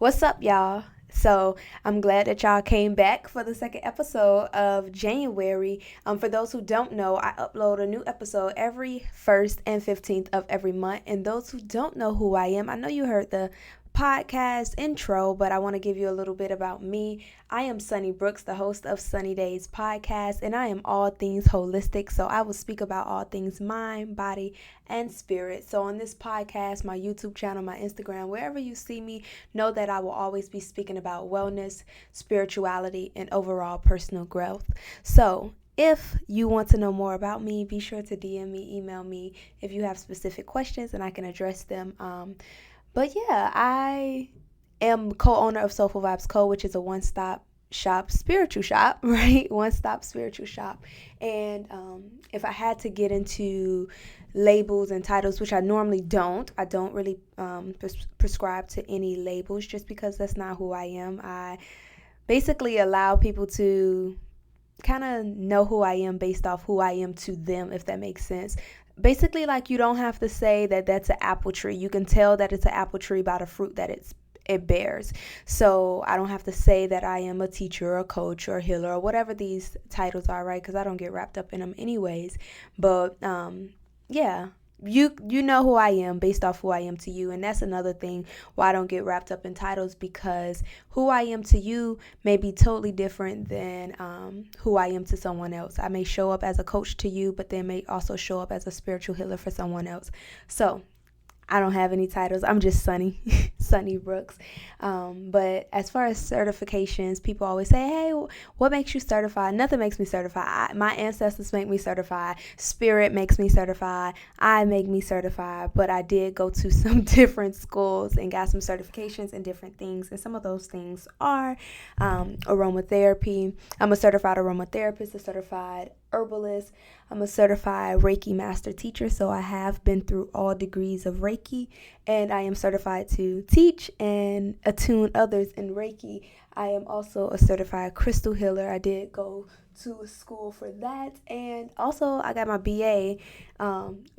What's up, y'all? So I'm glad that y'all came back for the second episode of January. For those who don't know, I upload a new episode every 1st and 15th of every month. And those who don't know who I am, I know you heard the podcast intro, but I want to give you a little bit about me. I am Sunny Brooks, the host of Sunny Days podcast, and I am all things holistic. So I will speak about all things mind, body, and spirit. So on this podcast, my YouTube channel, my Instagram, wherever you see me, know that I will always be speaking about wellness, spirituality, and overall personal growth. So if you want to know more about me, be sure to DM me, email me if you have specific questions, and I can address them. But yeah, I am co-owner of Soulful Vibes Co., which is a one-stop shop, spiritual shop, right? One-stop spiritual shop. And if I had to get into labels and titles, which I normally don't, I don't really prescribe to any labels just because that's not who I am. I basically allow people to kind of know who I am based off who I am to them, if that makes sense. Basically, like, you don't have to say that that's an apple tree. You can tell that it's an apple tree by the fruit that it bears. So I don't have to say that I am a teacher or a coach or a healer or whatever these titles are, right? Because I don't get wrapped up in them anyways. But yeah, you know who I am based off who I am to you. And that's another thing why I don't get wrapped up in titles, because who I am to you may be totally different than who I am to someone else. I may show up as a coach to you, but then may also show up as a spiritual healer for someone else. So I don't have any titles. I'm just Sunny, Sunny Brooks. But as far as certifications, people always say, hey, what makes you certified? Nothing makes me certified. My ancestors make me certified. Spirit makes me certified. I make me certified. But I did go to some different schools and got some certifications and different things. And some of those things are aromatherapy. I'm a certified aromatherapist, a certified herbalist. I'm a certified Reiki master teacher, so I have been through all degrees of Reiki, and I am certified to teach and attune others in Reiki. I am also a certified crystal healer. I did go to a school for that, and also I got my BA.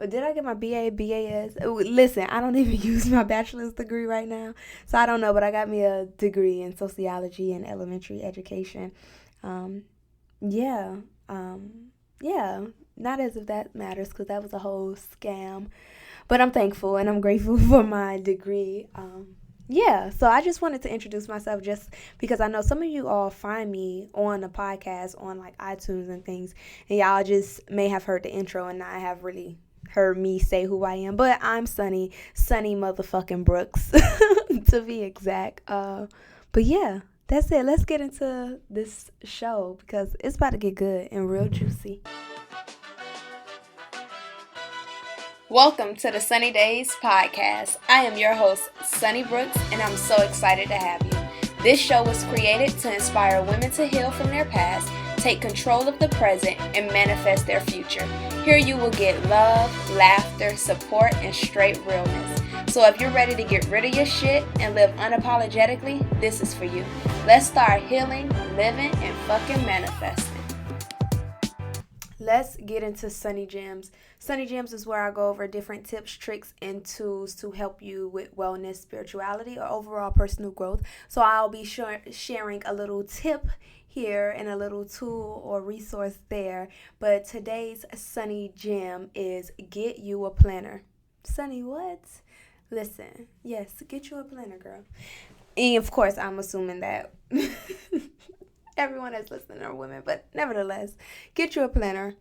Did I get my BA? BAS? Listen, I don't even use my bachelor's degree right now, so I don't know, but I got me a degree in sociology and elementary education. Yeah. Yeah, not as if that matters, because that was a whole scam. But I'm thankful and I'm grateful for my degree. Yeah, so I just wanted to introduce myself just because I know some of you all find me on the podcast on like iTunes and things, and y'all just may have heard the intro and not have really heard me say who I am. But I'm Sunny motherfucking Brooks, to be exact. But yeah, that's it. Let's get into this show because it's about to get good and real juicy. Welcome to the Sunny Days podcast. I am your host, Sunny Brooks, and I'm so excited to have you. This show was created to inspire women to heal from their past, take control of the present, and manifest their future. Here you will get love, laughter, support, and straight realness. So if you're ready to get rid of your shit and live unapologetically, this is for you. Let's start healing, living, and fucking manifesting. Let's get into Sunny Gems. Sunny Gems is where I go over different tips, tricks, and tools to help you with wellness, spirituality, or overall personal growth. So I'll be sharing a little tip here and a little tool or resource there. But today's Sunny Gem is get you a planner. Sunny, what? Listen, yes, get you a planner, girl. And of course, I'm assuming that everyone that's listening are women, but nevertheless, get you a planner.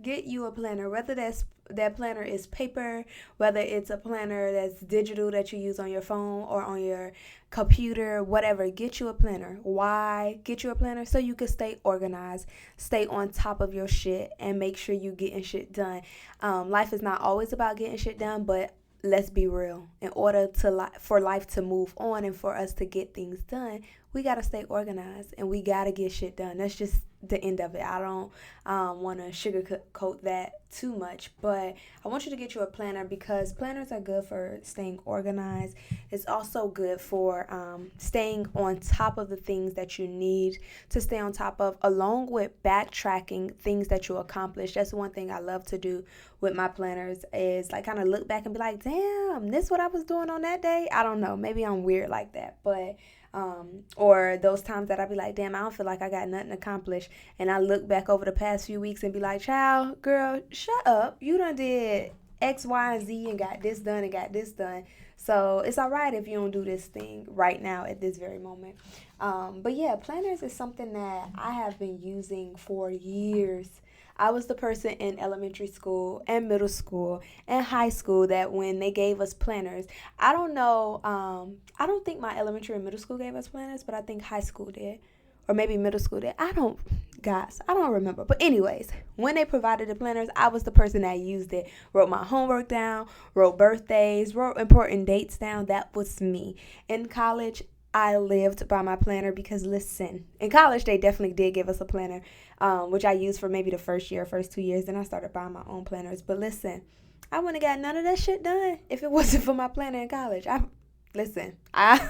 Get you a planner, whether that planner is paper, whether it's a planner that's digital that you use on your phone or on your computer, whatever. Get you a planner. Why get you a planner? So you can stay organized, stay on top of your shit, and make sure you getting shit done. Life is not always about getting shit done, but let's be real. In order for life to move on and for us to get things done, we got to stay organized and we got to get shit done. That's just the end of it. I don't want to sugarcoat that too much, but I want you to get you a planner because planners are good for staying organized. It's also good for staying on top of the things that you need to stay on top of, along with backtracking things that you accomplish. That's one thing I love to do with my planners is like kind of look back and be like, damn, this what I was doing on that day. I don't know, maybe I'm weird like that, but or those times that I be like, damn, I don't feel like I got nothing accomplished, and I look back over the past few weeks and be like, child, girl, shut up, you done did X, Y, and Z and got this done and got this done. So it's all right if you don't do this thing right now at this very moment. But yeah, planners is something that I have been using for years. I was the person in elementary school and middle school and high school that when they gave us planners, I don't know, I don't think my elementary and middle school gave us planners, but I think high school did, or maybe middle school did. I don't remember. But anyways, when they provided the planners, I was the person that used it, wrote my homework down, wrote birthdays, wrote important dates down. That was me. In college, I lived by my planner because, listen, in college, they definitely did give us a planner, which I used for maybe the first 2 years. Then I started buying my own planners. But listen, I wouldn't have got none of that shit done if it wasn't for my planner in college. I I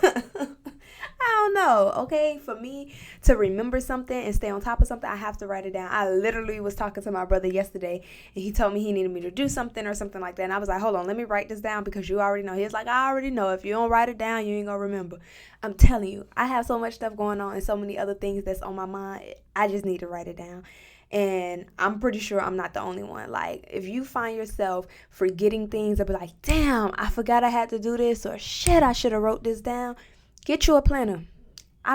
don't know, okay? For me to remember something and stay on top of something, I have to write it down. I literally was talking to my brother yesterday, and he told me he needed me to do something or something like that. And I was like, hold on, let me write this down because you already know. He was like, I already know. If you don't write it down, you ain't going to remember. I'm telling you, I have so much stuff going on and so many other things that's on my mind. I just need to write it down. And I'm pretty sure I'm not the only one. Like, if you find yourself forgetting things or be like, damn, I forgot I had to do this, or shit, I should have wrote this down, get you a planner. I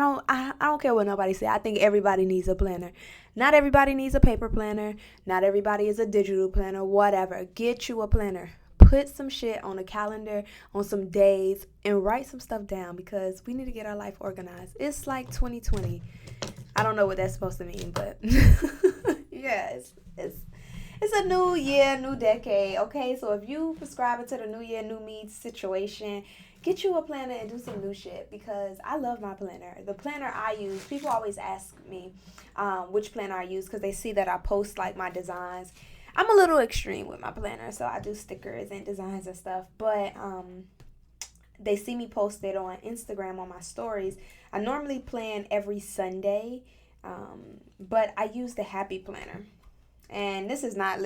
don't care what nobody say. I think everybody needs a planner. Not everybody needs a paper planner. Not everybody is a digital planner, whatever. Get you a planner. Put some shit on a calendar on some days and write some stuff down because we need to get our life organized. It's like 2020. I don't know what that's supposed to mean, but yeah, it's a new year, new decade, okay? So if you subscribe to the new year, new me situation, get you a planner and do some new shit because I love my planner. The planner I use, people always ask me which planner I use because they see that I post like my designs. I'm a little extreme with my planner, so I do stickers and designs and stuff, but they see me post it on Instagram on my stories. I normally plan every Sunday, but I use the Happy Planner. And this is not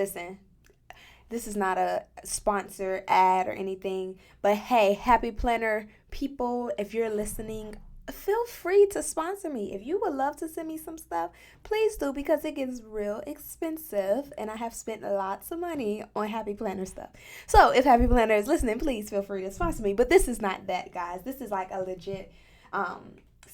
a sponsor ad or anything, but hey, Happy Planner people, if you're listening, feel free to sponsor me. If you would love to send me some stuff, please do because it gets real expensive and I have spent lots of money on Happy Planner stuff. So if Happy Planner is listening, please feel free to sponsor me. But this is not that, guys. This is like a legit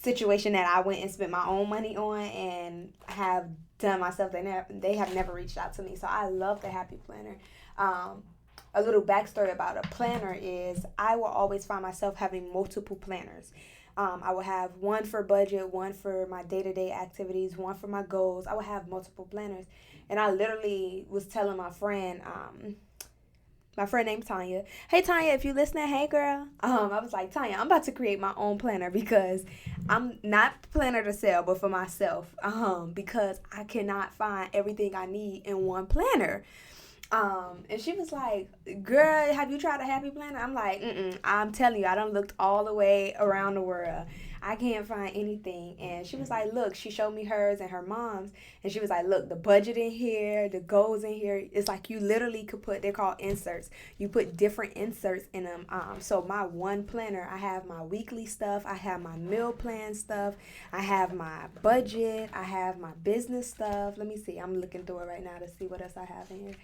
situation that I went and spent my own money on and have done myself. They have never reached out to me. So I love the Happy Planner. A little backstory about a planner is I will always find myself having multiple planners. I will have one for budget, one for my day-to-day activities, one for my goals. I will have multiple planners. And I literally was telling my friend named Tanya, hey Tanya, if you listening, hey girl. I was like, Tanya, I'm about to create my own planner because I'm not planner to sell, but for myself. Because I cannot find everything I need in one planner. And she was like, girl, have you tried a Happy Planner? I'm like, I'm telling you, I done looked all the way around the world. I can't find anything. And she was like, look, she showed me hers and her mom's. And she was like, look, the budget in here, the goals in here. It's like you literally could put, they're called inserts. You put different inserts in them. So my one planner, I have my weekly stuff. I have my meal plan stuff. I have my budget. I have my business stuff. Let me see. I'm looking through it right now to see what else I have in here.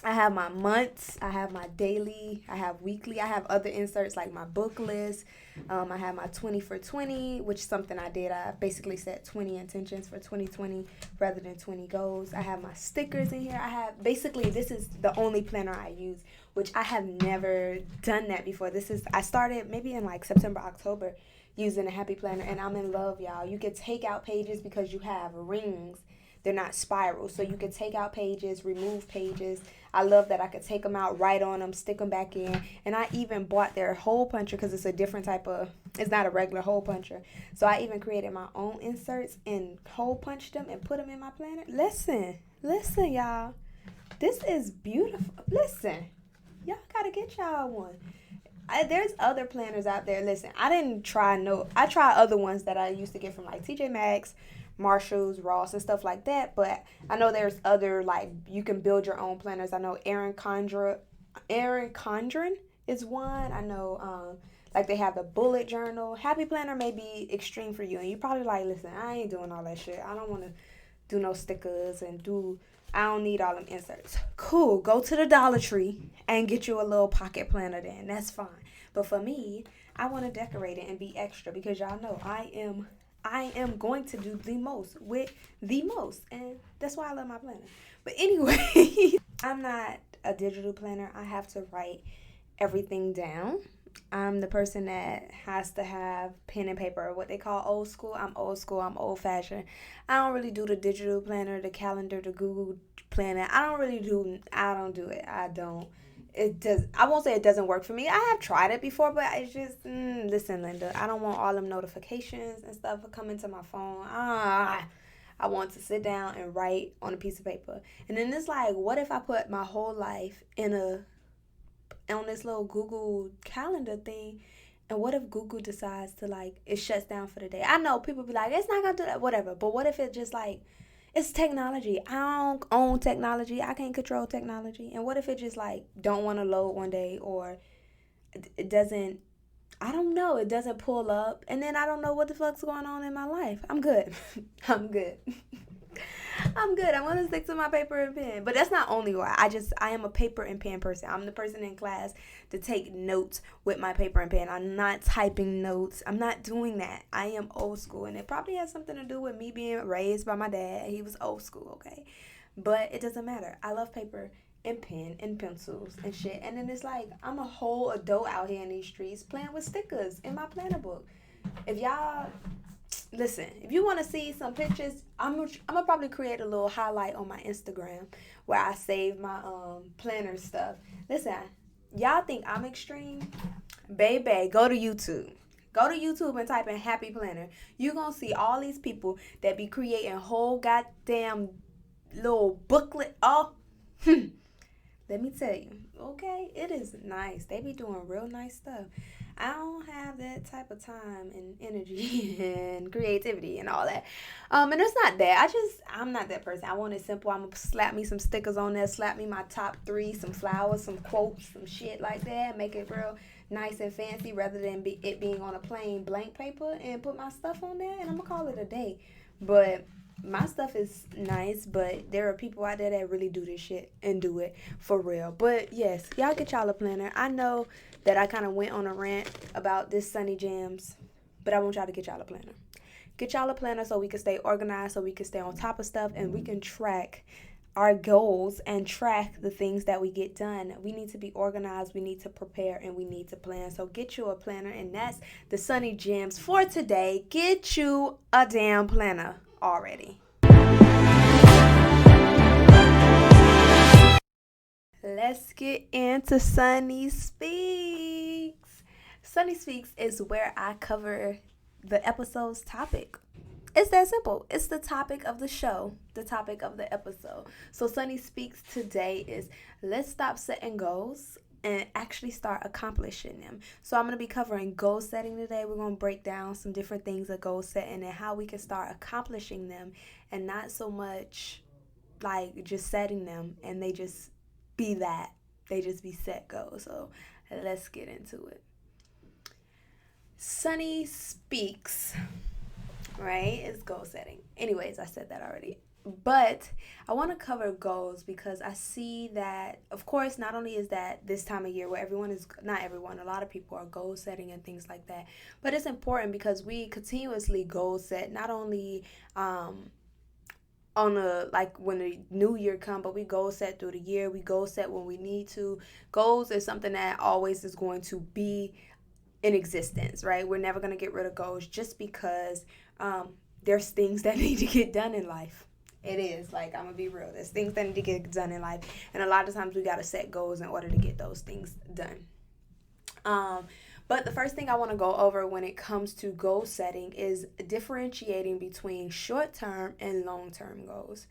I have my months, I have my daily, I have weekly, I have other inserts like my book list. I have my 20 for 20, which is something I did. I basically set 20 intentions for 2020 rather than 20 goals. I have my stickers in here. This is the only planner I use, which I have never done that before. I started maybe in like September, October using a Happy Planner, and I'm in love, y'all. You can take out pages because you have rings they're not spiral. So you can take out pages, remove pages. I love that I could take them out, write on them, stick them back in. And I even bought their hole puncher because it's a different type of, it's not a regular hole puncher. So I even created my own inserts and hole punched them and put them in my planner. Listen, y'all. This is beautiful. Listen, y'all gotta get y'all one. There's other planners out there. Listen, I tried other ones that I used to get from like TJ Maxx, Marshalls, Ross, and stuff like that. But I know there's other, like, you can build your own planners. I know Erin Condren is one. I know like they have the bullet journal. Happy Planner may be extreme for you, and you probably like, listen, I ain't doing all that shit. I don't want to do no stickers I don't need all them inserts. Cool. Go to the Dollar Tree and get you a little pocket planner then. That's fine. But for me, I want to decorate it and be extra because y'all know I am going to do the most with the most. And that's why I love my planner. But anyway, I'm not a digital planner. I have to write everything down. I'm the person that has to have pen and paper, what they call old school. I'm old school. I'm old fashioned. I don't really do the digital planner, the calendar, the Google planner. I don't do it. I won't say it doesn't work for me. I have tried it before, but it's just, listen, Linda, I don't want all them notifications and stuff coming to my phone. I want to sit down and write on a piece of paper. And then it's like, what if I put my whole life on this little Google calendar thing, and what if Google decides to, like, it shuts down for the day? I know people be like, it's not gonna do that, whatever, but what if it just, like, it's technology? I don't own technology. I can't control technology. And what if it just, like, don't want to load one day, or it doesn't, I don't know, it doesn't pull up, and then I don't know what the fuck's going on in my life. I'm good. I'm good. I'm good. I'm going to stick to my paper and pen. But that's not only why. I am a paper and pen person. I'm the person in class to take notes with my paper and pen. I'm not typing notes. I'm not doing that. I am old school. And it probably has something to do with me being raised by my dad. He was old school, okay? But it doesn't matter. I love paper and pen and pencils and shit. And then it's like, I'm a whole adult out here in these streets playing with stickers in my planner book. If y'all... Listen, if you want to see some pictures, I'm gonna probably create a little highlight on my Instagram where I save my planner stuff. Listen, y'all think I'm extreme? Baby, go to YouTube. Go to YouTube and type in Happy Planner. You're gonna see all these people that be creating whole goddamn little booklet. Oh, let me tell you, okay, it is nice. They be doing real nice stuff. I don't have that type of time and energy and creativity and all that. And it's not that. I'm not that person. I want it simple. I'm going to slap me some stickers on there, slap me my top 3, some flowers, some quotes, some shit like that, make it real nice and fancy rather than it being on a plain blank paper, and put my stuff on there, and I'm going to call it a day. But my stuff is nice, but there are people out there that really do this shit and do it for real. But yes, y'all get y'all a planner. I know that I kind of went on a rant about this Sunny Jams, but I want y'all to get y'all a planner. Get y'all a planner so we can stay organized, so we can stay on top of stuff, and we can track our goals and track the things that we get done. We need to be organized, we need to prepare, and we need to plan. So get you a planner, and that's the Sunny Jams for today. Get you a damn planner already. Let's get into Sunny Speaks. Sunny Speaks is where I cover the episode's topic. It's that simple. It's the topic of the show, the topic of the episode. So Sunny Speaks today is let's stop setting goals and actually start accomplishing them. So I'm going to be covering goal setting today. We're going to break down some different things of goal setting and how we can start accomplishing them, and not so much like just setting them and they just be that. They just be set goals. So let's get into it. Sunny Speaks, right? It's goal setting. Anyways, I said that already. But I want to cover goals because I see that, of course, not only is that this time of year where a lot of people are goal setting and things like that, but it's important because we continuously goal set, not only when the new year comes, but we goal set through the year. We goal set when we need to. Goals is something that always is going to be in existence, right? We're never going to get rid of goals just because there's things that need to get done in life. It is. Like, I'm going to be real. There's things that need to get done in life. And a lot of times we got to set goals in order to get those things done. But the first thing I want to go over when it comes to goal setting is differentiating between short-term and long-term goals.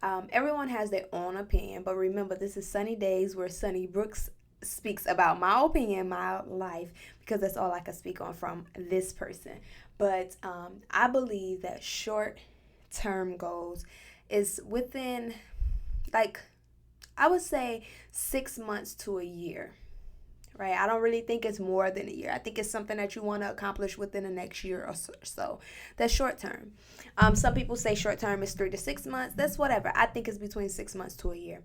Everyone has their own opinion, but remember, this is Sunny Days where Sunny Brooks speaks about my opinion, my life, because that's all I can speak on from this person. But I believe that short-term goals is within, like, I would say 6 months to a year. Right? I don't really think it's more than a year. I think it's something that you want to accomplish within the next year or so. That's short term. Some people say short term is 3 to 6 months. That's whatever. I think it's between 6 months to a year.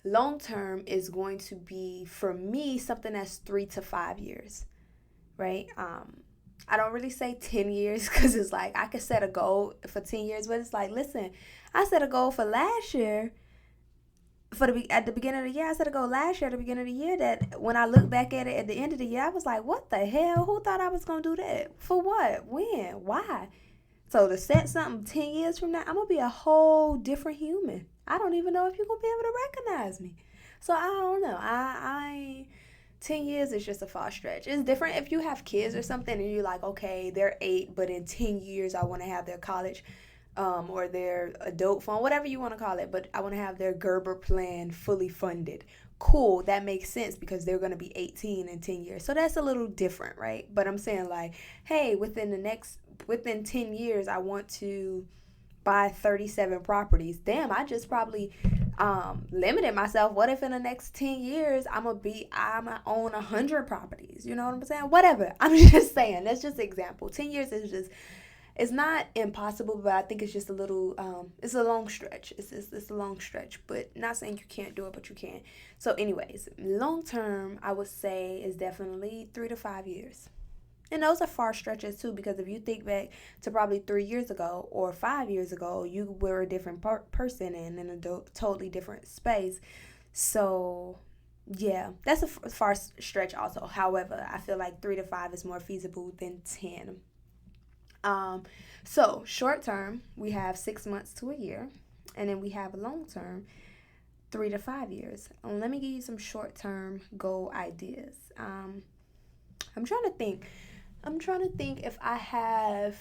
Long term is going to be, for me, something that's 3 to 5 years. Right? I don't really say 10 years because it's like I could set a goal for 10 years, but it's like, listen, I set a goal for last year. At the beginning of the year, I set a goal last year at the beginning of the year that when I look back at it at the end of the year, I was like, what the hell? Who thought I was going to do that? For what? When? Why? So to set something 10 years from now, I'm going to be a whole different human. I don't even know if you're going to be able to recognize me. So I don't know. I 10 years is just a far stretch. It's different if you have kids or something and you're like, okay, they're 8, but in 10 years I want to have their college or their adult fund, whatever you want to call it, but I want to have their Gerber plan fully funded. Cool, that makes sense because they're going to be 18 in 10 years. So that's a little different, right? But I'm saying like, hey, within 10 years, I want to buy 37 properties. Damn, I just probably limited myself. What if in the next 10 years, I'm going to own 100 properties? You know what I'm saying? Whatever. I'm just saying, that's just an example. 10 years is just, it's not impossible, but I think it's just a little, it's a long stretch. It's a long stretch, but not saying you can't do it, but you can. So anyways, long term, I would say is definitely 3 to 5 years. And those are far stretches too, because if you think back to probably 3 years ago or 5 years ago, you were a different person and in a totally different space. So yeah, that's a far stretch also. However, I feel like 3 to 5 is more feasible than 10. So short term, we have 6 months to a year, and then we have long term, 3 to 5 years. Let me give you some short term goal ideas. I'm trying to think if I have,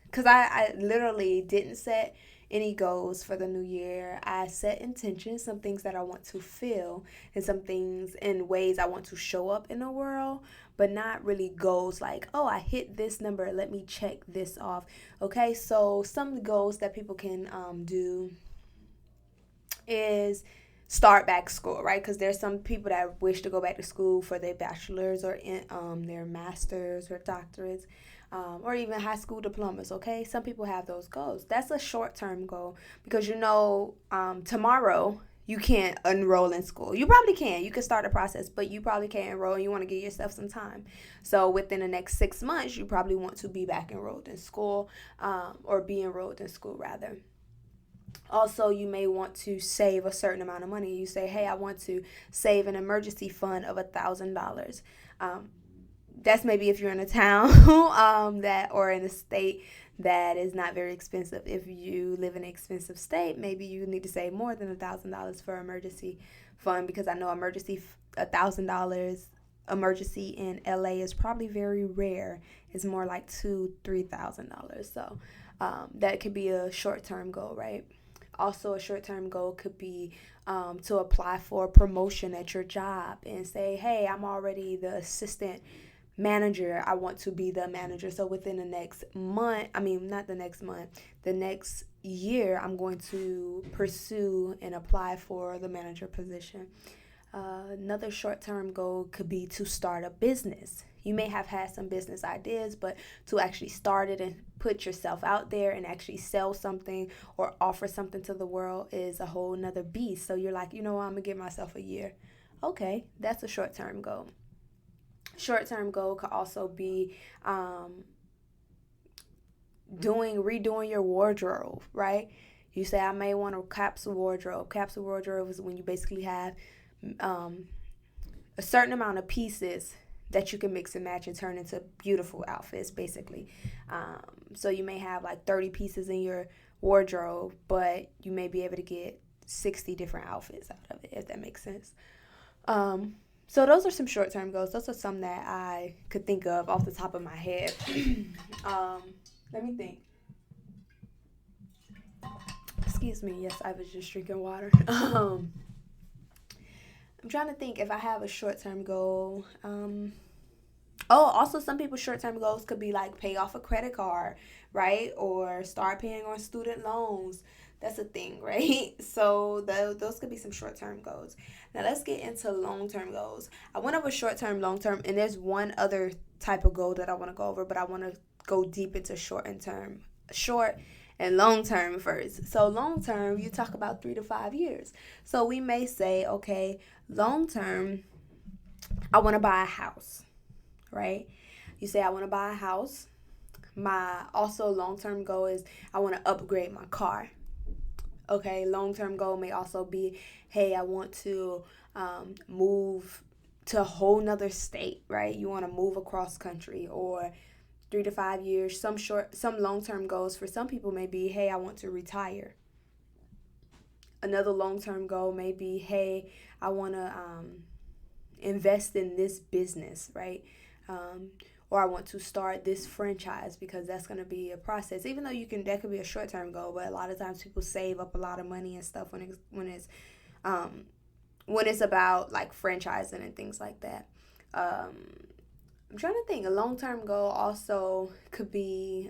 because I literally didn't set any goals for the new year. I set intentions, some things that I want to feel, and some things in ways I want to show up in the world, but not really goals like, oh, I hit this number, let me check this off. Okay, so some goals that people can do is start back school, right? Because there's some people that wish to go back to school for their bachelor's or their master's or doctorates, or even high school diplomas, okay? Some people have those goals. That's a short-term goal because, tomorrow you can't enroll in school. You probably can. You can start a process, but you probably can't enroll and you want to give yourself some time. So within the next 6 months, you probably want to be back enrolled in school, or be enrolled in school, rather. Also, you may want to save a certain amount of money. You say, hey, I want to save an emergency fund of $1,000. That's maybe if you're in a town that or in a state that is not very expensive. If you live in an expensive state, maybe you need to save more than $1,000 for emergency fund, because I know $1,000 emergency in LA is probably very rare. It's more like $2,000-$3,000. So that could be a short-term goal, right? Also, a short-term goal could be to apply for a promotion at your job and say, hey, I'm already the assistant manager. I want to be the manager. So within the next the next year, I'm going to pursue and apply for the manager position. Another short-term goal could be to start a business. You may have had some business ideas, but to actually start it and put yourself out there and actually sell something or offer something to the world is a whole nother beast. So you're like, I'm going to give myself a year. Okay, that's a short-term goal. Short-term goal could also be redoing your wardrobe, right? You say, I may want a capsule wardrobe. Capsule wardrobe is when you basically have a certain amount of pieces that you can mix and match and turn into beautiful outfits, basically. So you may have like 30 pieces in your wardrobe, but you may be able to get 60 different outfits out of it, if that makes sense. So those are some short-term goals. Those are some that I could think of off the top of my head. um, Let me think. Excuse me. Yes, I was just drinking water. I'm trying to think if I have a short-term goal. Also some people's short-term goals could be like pay off a credit card, right? Or start paying on student loans. That's a thing, right? So those could be some short-term goals. Now let's get into long-term goals. I went over short-term, long-term, and there's one other type of goal that I want to go over, but I want to go deep into short and long term first. So long term, you talk about 3 to 5 years. So we may say, okay, long term, I want to buy a house, right? You say I want to buy a house. My also long term goal is I want to upgrade my car. Okay, long term goal may also be, hey, I want to move to a whole nother state, right? You want to move across country, or 3 to 5 years. Some long term goals for some people may be, hey, I want to retire. Another long term goal may be, hey, I want to invest in this business, right? Or I want to start this franchise, because that's going to be a process. Even though that could be a short term goal, but a lot of times people save up a lot of money and stuff when it's about like franchising and things like that. I'm trying to think. A long term goal also could be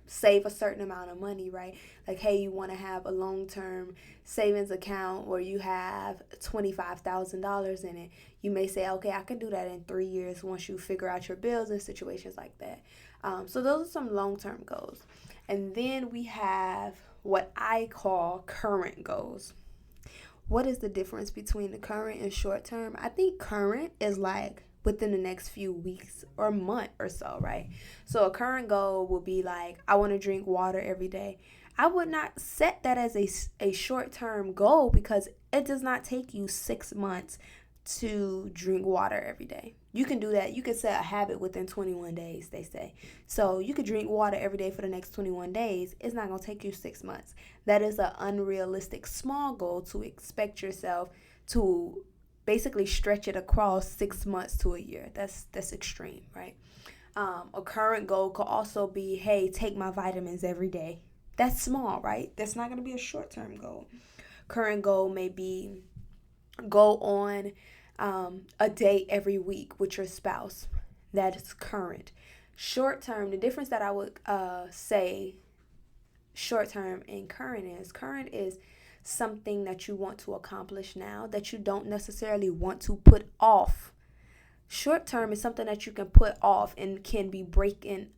save a certain amount of money, right? Like, hey, you want to have a long term savings account where you have $25,000 in it. You may say, okay, I can do that in 3 years once you figure out your bills and situations like that. So those are some long term goals. And then we have what I call current goals. What is the difference between the current and short term? I think current is like within the next few weeks or month or so, right? So a current goal will be like, I want to drink water every day. I would not set that as a short-term goal, because it does not take you 6 months to drink water every day. You can do that. You can set a habit within 21 days, they say. So you could drink water every day for the next 21 days. It's not going to take you 6 months. That is an unrealistic small goal to expect yourself to basically stretch it across 6 months to a year. That's extreme, right? A current goal could also be, hey, take my vitamins every day. That's small, right? That's not going to be a short-term goal. Current goal may be go on a date every week with your spouse. That is current. Short-term, the difference that I would say short-term and current is something that you want to accomplish now that you don't necessarily want to put off. Short term is something that you can put off and can be broken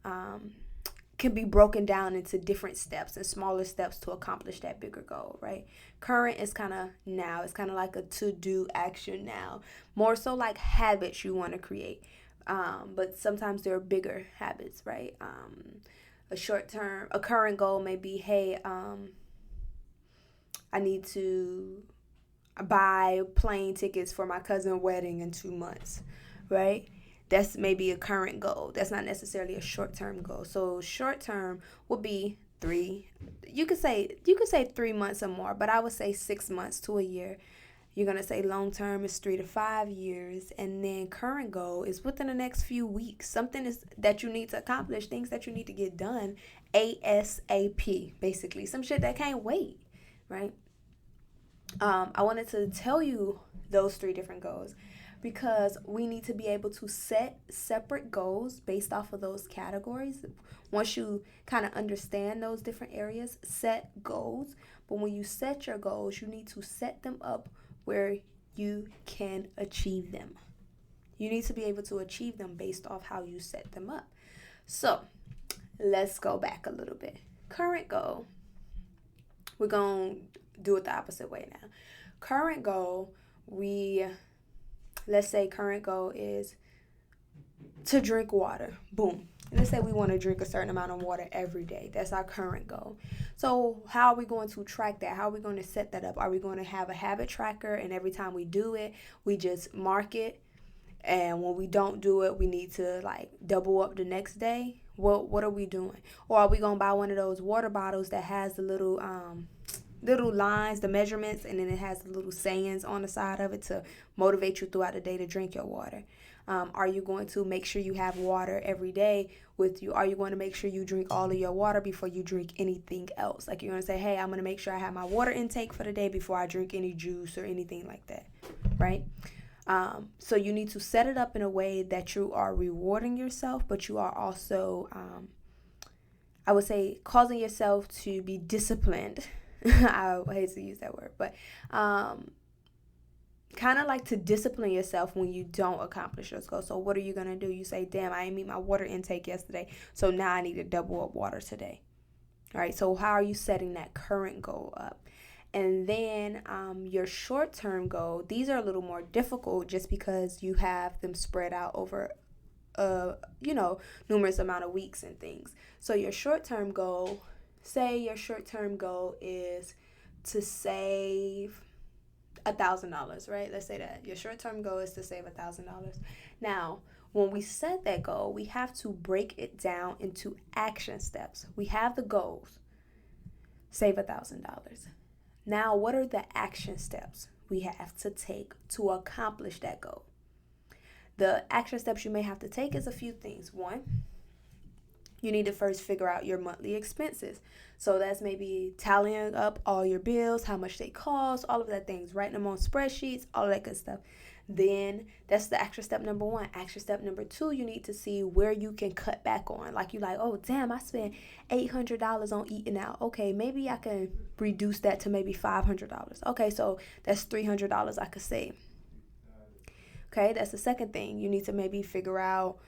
down into different steps and smaller steps to accomplish that bigger goal, right? Current is kind of now. It's kind of like a to-do action now. More so like habits you want to create. But sometimes there are bigger habits, right? A current goal may be, hey, I need to buy plane tickets for my cousin's wedding in 2 months, right? That's maybe a current goal. That's not necessarily a short-term goal. So short-term would be 3. You could say 3 months or more, but I would say 6 months to a year. You're going to say long-term is 3 to 5 years, and then current goal is within the next few weeks. Something is that you need to accomplish, things that you need to get done ASAP, basically. Some shit that can't wait, right? I wanted to tell you those 3 different goals because we need to be able to set separate goals based off of those categories. Once you kind of understand those different areas, set goals. But when you set your goals, you need to set them up where you can achieve them. You need to be able to achieve them based off how you set them up. So let's go back a little bit. Current goal. We're going to do it the opposite way now. Current goal, let's say current goal is to drink water. Boom. Let's say we want to drink a certain amount of water every day. That's our current goal. So how are we going to track that? How are we going to set that up? Are we going to have a habit tracker, and every time we do it, we just mark it? And when we don't do it, we need to like double up the next day. What are we doing? Or are we gonna buy one of those water bottles that has the little lines, the measurements, and then it has the little sayings on the side of it to motivate you throughout the day to drink your water? Are you going to make sure you have water every day with you? Are you going to make sure you drink all of your water before you drink anything else? Like, you're going to say, hey, I'm going to make sure I have my water intake for the day before I drink any juice or anything like that, right? So you need to set it up in a way that you are rewarding yourself, but you are also, I would say, causing yourself to be disciplined. I hate to use that word, but kind of like to discipline yourself when you don't accomplish your goal. So what are you going to do? You say, damn, I didn't meet my water intake yesterday, so now I need to double up water today. All right, so how are you setting that current goal up? And then your short-term goal, these are a little more difficult just because you have them spread out over, numerous amount of weeks and things. So your short-term goal, say your short-term goal is to save $1,000, right? Let's say that your short-term goal is to save $1,000. Now, when we set that goal, we have to break it down into action steps. We have the goals, save $1,000. Now, what are the action steps we have to take to accomplish that goal? The action steps you may have to take is a few things. One, you need to first figure out your monthly expenses. So that's maybe tallying up all your bills, how much they cost, all of that things, writing them on spreadsheets, all of that good stuff. Then that's the action step number one. Action step number two, you need to see where you can cut back on. Like, you like, oh, damn, I spent $800 on eating out. Okay, maybe I can reduce that to maybe $500. Okay, so that's $300 I could save. Okay, that's the second thing. You need to maybe figure out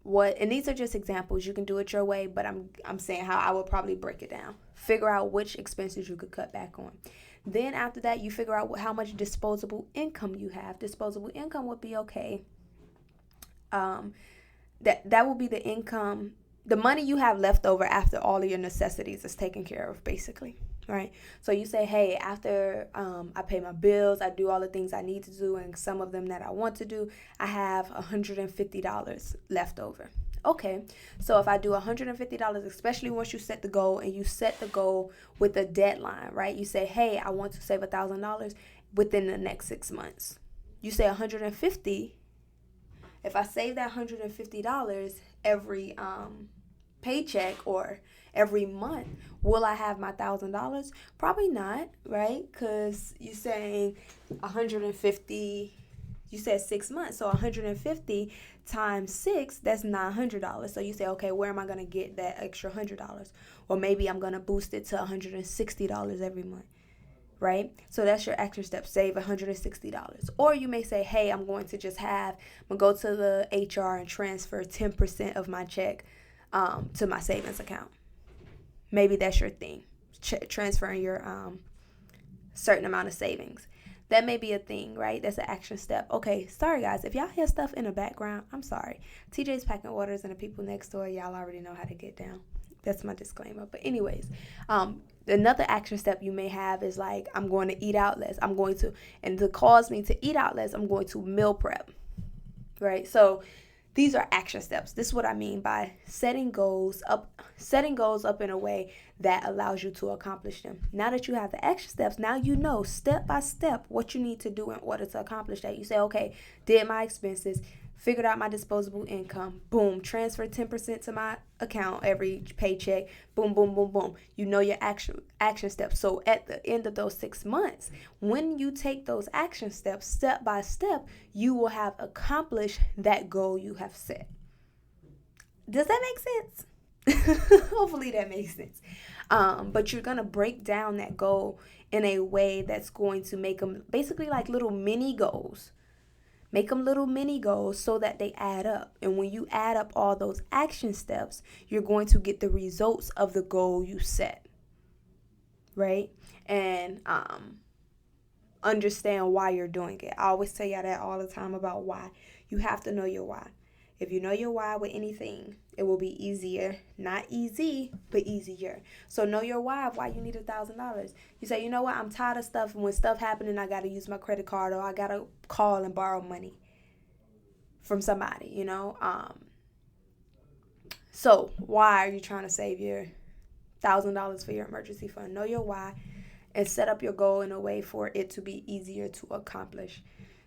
and these are just examples. You can do it your way, but I'm saying how I would probably break it down. Figure out which expenses you could cut back on. Then after that, you figure out how much disposable income you have. Disposable income would be okay. That will be the income, the money you have left over after all of your necessities is taken care of, basically. Right? So you say, hey, after I pay my bills, I do all the things I need to do, and some of them that I want to do, I have $150 left over. Okay, so if I do $150, especially once you set the goal, and you set the goal with a deadline, right? You say, hey, I want to save $1,000 within the next 6 months. You say $150. If I save that $150 every paycheck or every month, will I have my $1,000? Probably not, right? Because you're saying 150, you said 6 months, so 150 times 6, that's $900. So you say, okay, where am I going to get that extra $100? Or maybe I'm going to boost it to $160 every month, right? So that's your action step, save $160. Or you may say, hey, I'm going to go to the HR and transfer 10% of my check to my savings account. Maybe that's your thing, transferring your certain amount of savings. That may be a thing, right? That's an action step. Okay, sorry guys, if y'all hear stuff in the background, I'm sorry. TJ's packing orders and the people next door, y'all already know how to get down. That's my disclaimer. But anyways, another action step you may have is like, I'm going to eat out less. And to cause me to eat out less, I'm going to meal prep, right? So these are action steps. This is what I mean by setting goals up in a way that allows you to accomplish them. Now that you have the action steps, now you know step by step what you need to do in order to accomplish that. You say, okay, did my expenses, figured out my disposable income, boom, transfer 10% to my account every paycheck, boom, boom, boom, boom. You know your action steps. So at the end of those 6 months, when you take those action steps step by step, you will have accomplished that goal you have set. Does that make sense? Hopefully that makes sense. But you're going to break down that goal in a way that's going to make them basically like little mini goals. Make them little mini goals so that they add up. And when you add up all those action steps, you're going to get the results of the goal you set. Right? And understand why you're doing it. I always tell y'all that all the time about why. You have to know your why. If you know your why with anything, it will be easier. Not easy, but easier. So know your why of why you need $1,000. You say, you know what, I'm tired of stuff. When stuff happening, I got to use my credit card, or I got to call and borrow money from somebody, So why are you trying to save your $1,000 for your emergency fund? Know your why and set up your goal in a way for it to be easier to accomplish.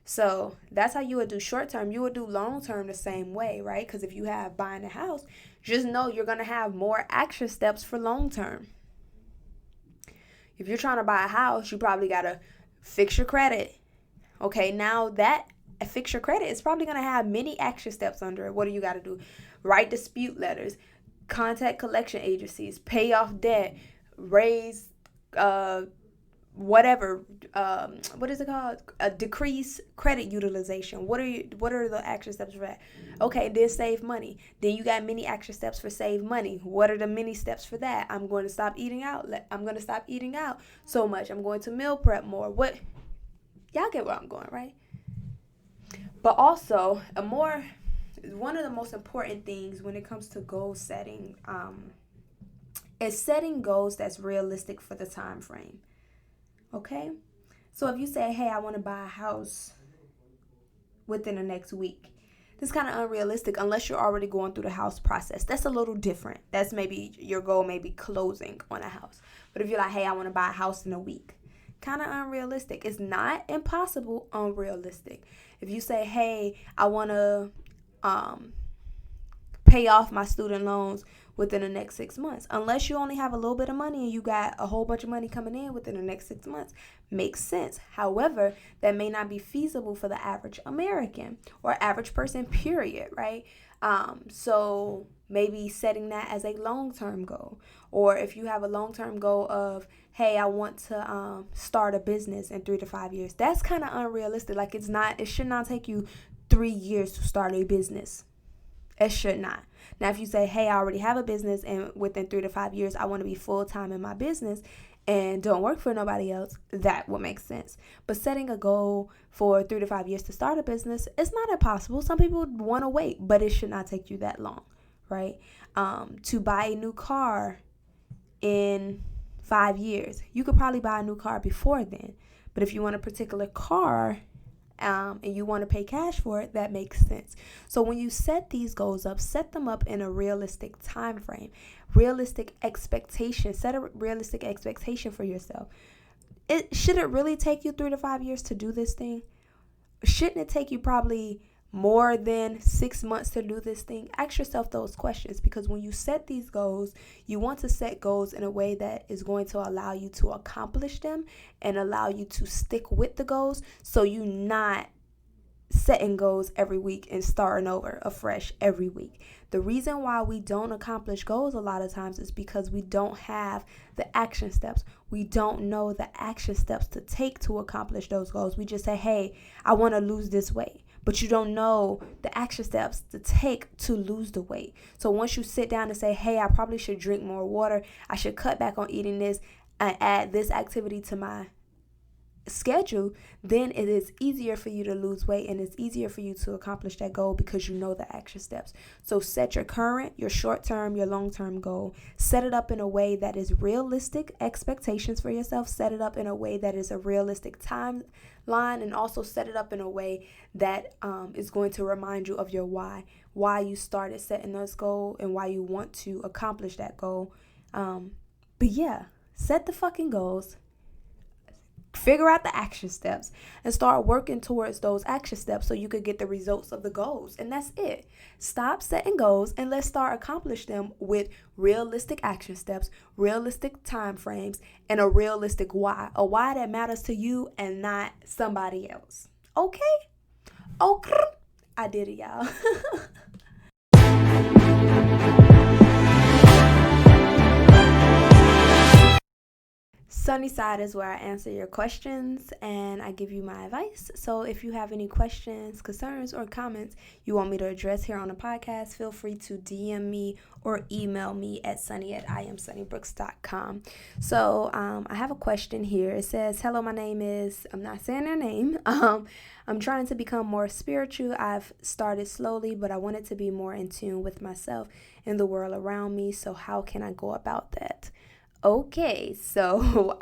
So that's how you would do short term. You would do long term the same way, right? Because if you have buying a house, just know you're going to have more action steps for long term. If you're trying to buy a house, you probably got to fix your credit. Okay, now that fix your credit is probably going to have many action steps under it. What do you got to do? Write dispute letters, contact collection agencies, pay off debt, raise whatever, what is it called? Decrease credit utilization. What are the action steps for that? Okay, then save money. Then you got many action steps for save money. What are the many steps for that? I'm going to stop eating out. I'm going to stop eating out so much. I'm going to meal prep more. What? Y'all get where I'm going, right? But also, one of the most important things when it comes to goal setting is setting goals that's realistic for the time frame. Okay? So if you say, hey, I want to buy a house within the next week, that's kind of unrealistic unless you're already going through the house process. That's a little different. That's maybe your goal, maybe closing on a house. But if you're like, hey, I want to buy a house in a week, kind of unrealistic. It's not impossible, unrealistic. If you say, hey, I want to pay off my student loans within the next 6 months, unless you only have a little bit of money and you got a whole bunch of money coming in within the next 6 months, makes sense. However, that may not be feasible for the average American or average person, period, right? So maybe setting that as a long-term goal. Or if you have a long-term goal of, hey, I want to start a business in 3 to 5 years, that's kind of unrealistic. Like it should not take you 3 years to start a business. It should not. Now, if you say, hey, I already have a business and within 3 to 5 years, I want to be full-time in my business and don't work for nobody else, that would make sense. But setting a goal for 3 to 5 years to start a business, it's not impossible. Some people want to wait, but it should not take you that long, right? To buy a new car in 5 years, you could probably buy a new car before then. But if you want a particular car and you want to pay cash for it, that makes sense. So when you set these goals up, set them up in a realistic time frame, realistic expectation. Set a realistic expectation for yourself. Should it really take you 3 to 5 years to do this thing? Shouldn't it take you probably more than 6 months to do this thing? Ask yourself those questions, because when you set these goals, you want to set goals in a way that is going to allow you to accomplish them and allow you to stick with the goals, so you're not setting goals every week and starting over afresh every week. The reason why we don't accomplish goals a lot of times is because we don't have the action steps. We don't know the action steps to take to accomplish those goals. We just say, hey, I want to lose this weight. But you don't know the action steps to take to lose the weight. So once you sit down and say, hey, I probably should drink more water, I should cut back on eating this, and add this activity to my schedule, then it is easier for you to lose weight and it's easier for you to accomplish that goal because you know the action steps. So set your current, your short-term, your long-term goal. Set it up in a way that is realistic expectations for yourself. Set it up in a way that is a realistic timeline, and also set it up in a way that is going to remind you of your why you started setting this goal and why you want to accomplish that goal. But yeah, set the fucking goals. Figure out the action steps and start working towards those action steps so you could get the results of the goals. And that's it. Stop setting goals and let's start accomplish them with realistic action steps, realistic time frames, and a realistic why. A why that matters to you and not somebody else. Okay? Okay. I did it, y'all. Sunnyside is where I answer your questions and I give you my advice. So if you have any questions, concerns, or comments you want me to address here on the podcast, feel free to DM me or email me at sunny@iamsunnybrooks.com. So I have a question here. It says, hello, my name is, I'm not saying their name. I'm trying to become more spiritual. I've started slowly, but I wanted to be more in tune with myself and the world around me. So how can I go about that? Okay, so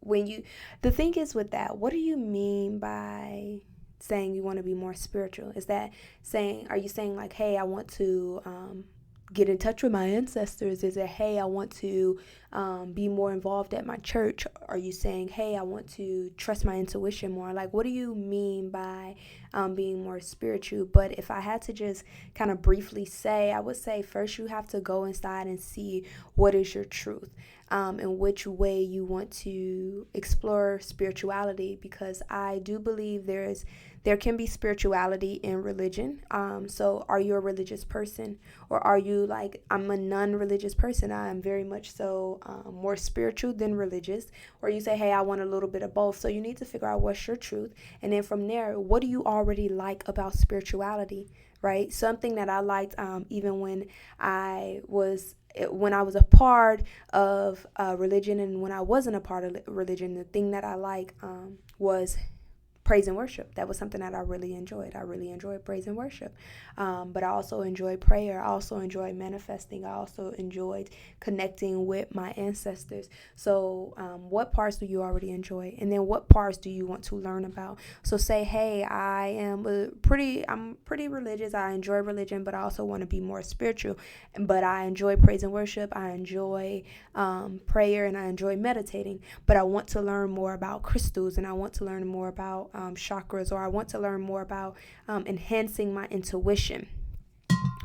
the thing is with that, what do you mean by saying you want to be more spiritual? Is that saying, are you saying like, hey, I want to get in touch with my ancestors? Is it, hey, I want to be more involved at my church? Are you saying, hey, I want to trust my intuition more? Like, what do you mean by being more spiritual? But if I had to just kind of briefly say, I would say first you have to go inside and see what is your truth. And which way you want to explore spirituality, because I do believe there can be spirituality in religion. So are you a religious person, or are you like, I'm a non-religious person, I am very much so more spiritual than religious, or you say, hey, I want a little bit of both. So you need to figure out what's your truth, and then from there, what do you already like about spirituality, right? Something that I liked even when I was a part of religion, and when I wasn't a part of religion, the thing that I like was praise and worship. That was something that I really enjoyed. I really enjoyed praise and worship. But I also enjoyed prayer. I also enjoyed manifesting. I also enjoyed connecting with my ancestors. So what parts do you already enjoy? And then what parts do you want to learn about? So say, hey, I'm pretty religious. I enjoy religion, but I also want to be more spiritual. But I enjoy praise and worship. I enjoy prayer, and I enjoy meditating. But I want to learn more about crystals, and I want to learn more about chakras, or I want to learn more about enhancing my intuition,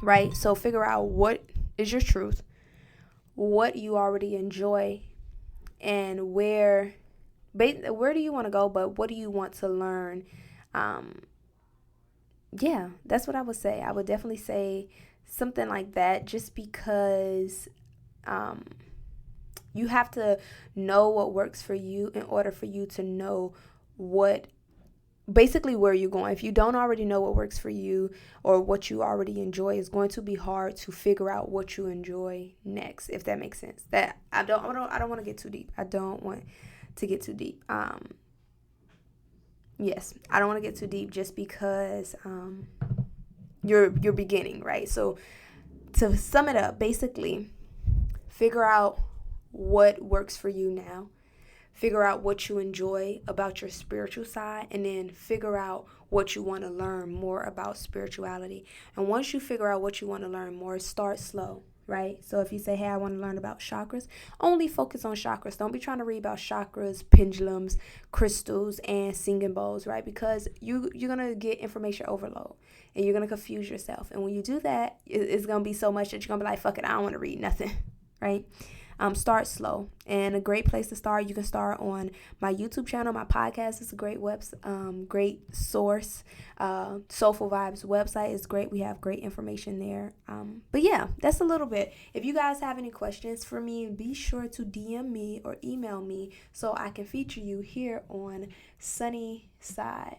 right? So figure out what is your truth, what you already enjoy, and where do you want to go, but what do you want to learn? Yeah, that's what I would say. I would definitely say something like that, just because you have to know what works for you in order for you to know basically where you're going. If you don't already know what works for you or what you already enjoy, it's going to be hard to figure out what you enjoy next, if that makes sense. That I don't want to get too deep. I don't want to get too deep. Yes, I don't want to get too deep, just because you're beginning, right? So to sum it up, basically, figure out what works for you now. Figure out what you enjoy about your spiritual side, and then figure out what you want to learn more about spirituality. And once you figure out what you want to learn more, start slow, right? So if you say, hey, I want to learn about chakras, only focus on chakras. Don't be trying to read about chakras, pendulums, crystals, and singing bowls, right? Because you're going to get information overload, and you're going to confuse yourself. And when you do that, it's going to be so much that you're going to be like, fuck it, I don't want to read nothing, right? Start slow. And a great place to start, you can start on my YouTube channel. My podcast is a great great source. Soulful Vibes website is great. We have great information there. But yeah, that's a little bit. If you guys have any questions for me, be sure to DM me or email me so I can feature you here on Sunny Side.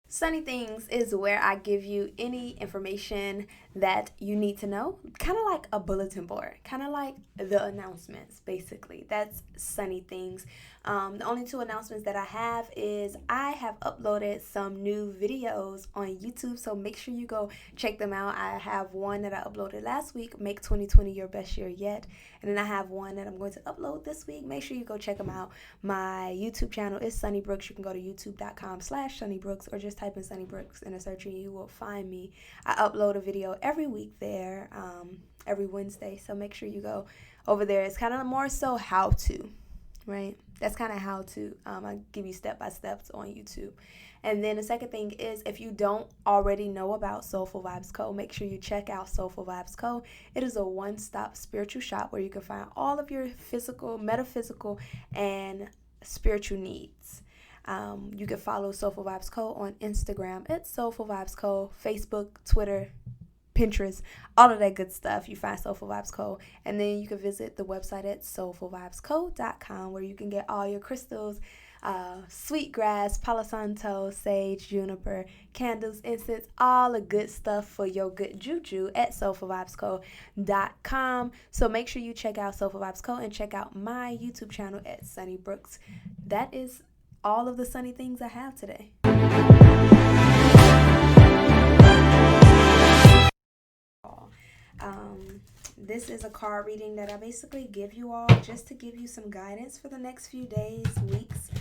Sunny Things is where I give you any information that you need to know, kind of like a bulletin board, kind of like the announcements, basically. That's Sunny Things. The only two announcements that I have is I have uploaded some new videos on YouTube, so make sure you go check them out. I have one that I uploaded last week, Make 2020 Your Best Year Yet, and then I have one that I'm going to upload this week. Make sure you go check them out. My YouTube channel is Sunny Brooks. You can go to youtube.com/Sunny Brooks, or just type in Sunny Brooks in a search and you will find me. I upload a video every week there, every Wednesday, so make sure you go over there. It's kind of more so how to, right? That's kind of how to. I give you step-by-steps on YouTube. And then the second thing is, if you don't already know about Soulful Vibes Co., make sure you check out Soulful Vibes Co. It is a one-stop spiritual shop where you can find all of your physical, metaphysical, and spiritual needs. You can follow Soulful Vibes Co. on Instagram at Soulful Vibes Co., Facebook, Twitter, Pinterest, all of that good stuff. You find Soulful Vibes Co. And then you can visit the website at soulfulvibesco.com, where you can get all your crystals, sweetgrass, Palo Santo, sage, juniper, candles, incense, all the good stuff for your good juju at soulfulvibesco.com. So make sure you check out Soulful Vibes Co. and check out my YouTube channel at Sunny Brooks. That is all of the sunny things I have today. this is a card reading that I basically give you all just to give you some guidance for the next few days, weeks.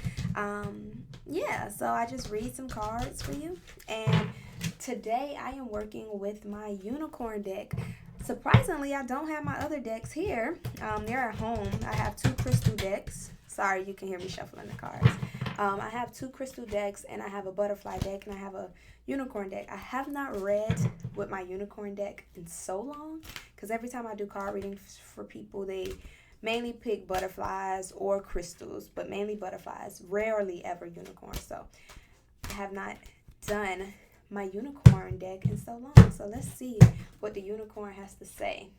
So I just read some cards for you. And today I am working with my unicorn deck. Surprisingly, I don't have my other decks here. They're at home. I have 2 crystal decks. Sorry, you can hear me shuffling the cards. I have 2 crystal decks, and I have a butterfly deck, and I have a unicorn deck. I have not read with my unicorn deck in so long, because every time I do card readings for people, they mainly pick butterflies or crystals, but mainly butterflies, rarely ever unicorns. So I have not done my unicorn deck in so long. So let's see what the unicorn has to say.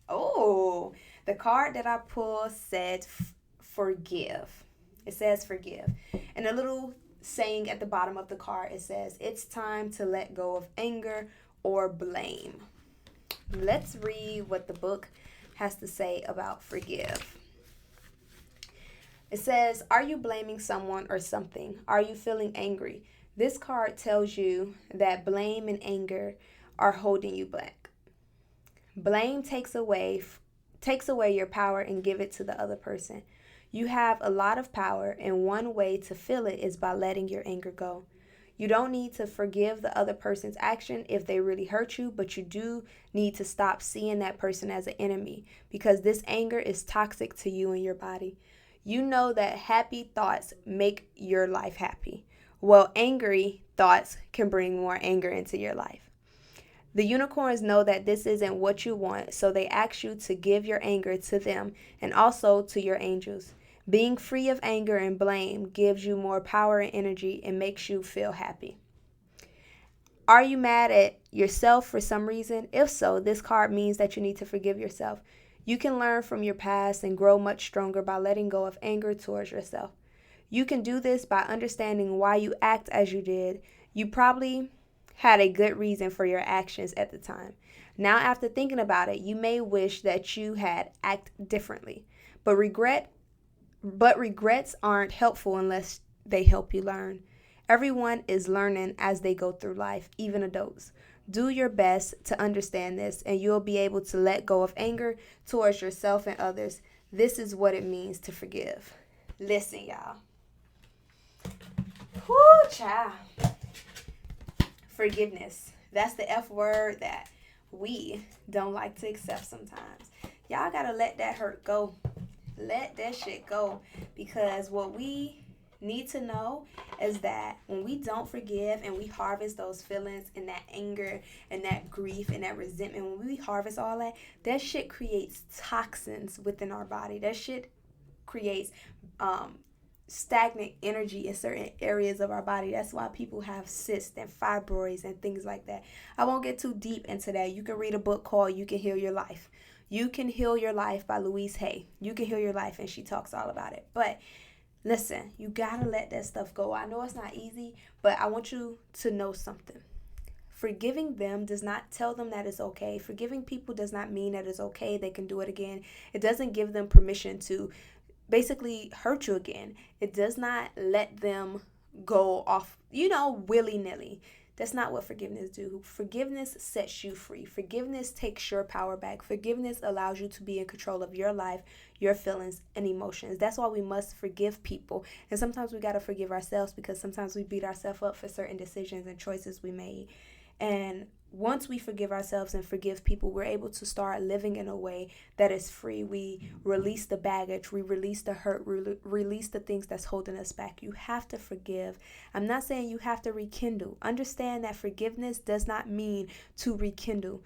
Oh, the card that I pulled said forgive. It says forgive. And a little saying at the bottom of the card, it says, it's time to let go of anger or blame. Let's read what the book has to say about forgive. It says, are you blaming someone or something? Are you feeling angry? This card tells you that blame and anger are holding you back. Blame takes away your power and give it to the other person. You have a lot of power, and one way to feel it is by letting your anger go. You don't need to forgive the other person's action if they really hurt you, but you do need to stop seeing that person as an enemy, because this anger is toxic to you and your body. You know that happy thoughts make your life happy. Well, angry thoughts can bring more anger into your life. The unicorns know that this isn't what you want, so they ask you to give your anger to them and also to your angels. Being free of anger and blame gives you more power and energy and makes you feel happy. Are you mad at yourself for some reason? If so, this card means that you need to forgive yourself. You can learn from your past and grow much stronger by letting go of anger towards yourself. You can do this by understanding why you act as you did. You probably had a good reason for your actions at the time. Now, after thinking about it, you may wish that you had acted differently. But regrets aren't helpful unless they help you learn. Everyone is learning as they go through life, even adults. Do your best to understand this, and you'll be able to let go of anger towards yourself and others. This is what it means to forgive. Listen, y'all. Whoo, child. Forgiveness. That's the F word that we don't like to accept sometimes. Y'all gotta let that hurt go. Let that shit go. Because what we need to know is that when we don't forgive and we harvest those feelings and that anger and that grief and that resentment, when we harvest all that, that shit creates toxins within our body. That shit creates stagnant energy in certain areas of our body. That's why people have cysts and fibroids and things like that. I won't get too deep into that. You can read a book called You Can Heal Your Life. You Can Heal Your Life by Louise Hay. You can heal your life, and she talks all about it. But listen, you gotta let that stuff go. I know it's not easy, but I want you to know something. Forgiving them does not tell them that it's okay. Forgiving people does not mean that it's okay. They can do it again. It doesn't give them permission to basically hurt you again. It does not let them go off, willy-nilly. That's not what forgiveness do. Forgiveness sets you free. Forgiveness takes your power back. Forgiveness allows you to be in control of your life, your feelings, and emotions. That's why we must forgive people. And sometimes we got to forgive ourselves, because sometimes we beat ourselves up for certain decisions and choices we made. And once we forgive ourselves and forgive people, we're able to start living in a way that is free. We release the baggage, we release the hurt, release the things that's holding us back. You have to forgive. I'm not saying you have to rekindle. Understand that forgiveness does not mean to rekindle.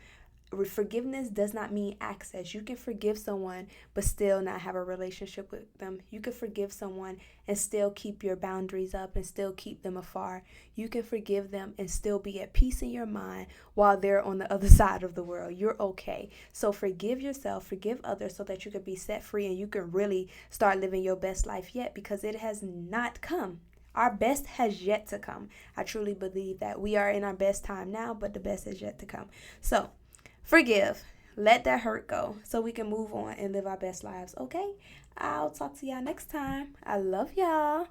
Forgiveness does not mean access. You can forgive someone but still not have a relationship with them. You can forgive someone and still keep your boundaries up and still keep them afar. You can forgive them and still be at peace in your mind while they're on the other side of the world. You're okay. So forgive yourself, forgive others, so that you can be set free and you can really start living your best life yet, because it has not come. Our best has yet to come. I truly believe that we are in our best time now, but the best is yet to come. So forgive. Let that hurt go so we can move on and live our best lives, okay? I'll talk to y'all next time. I love y'all.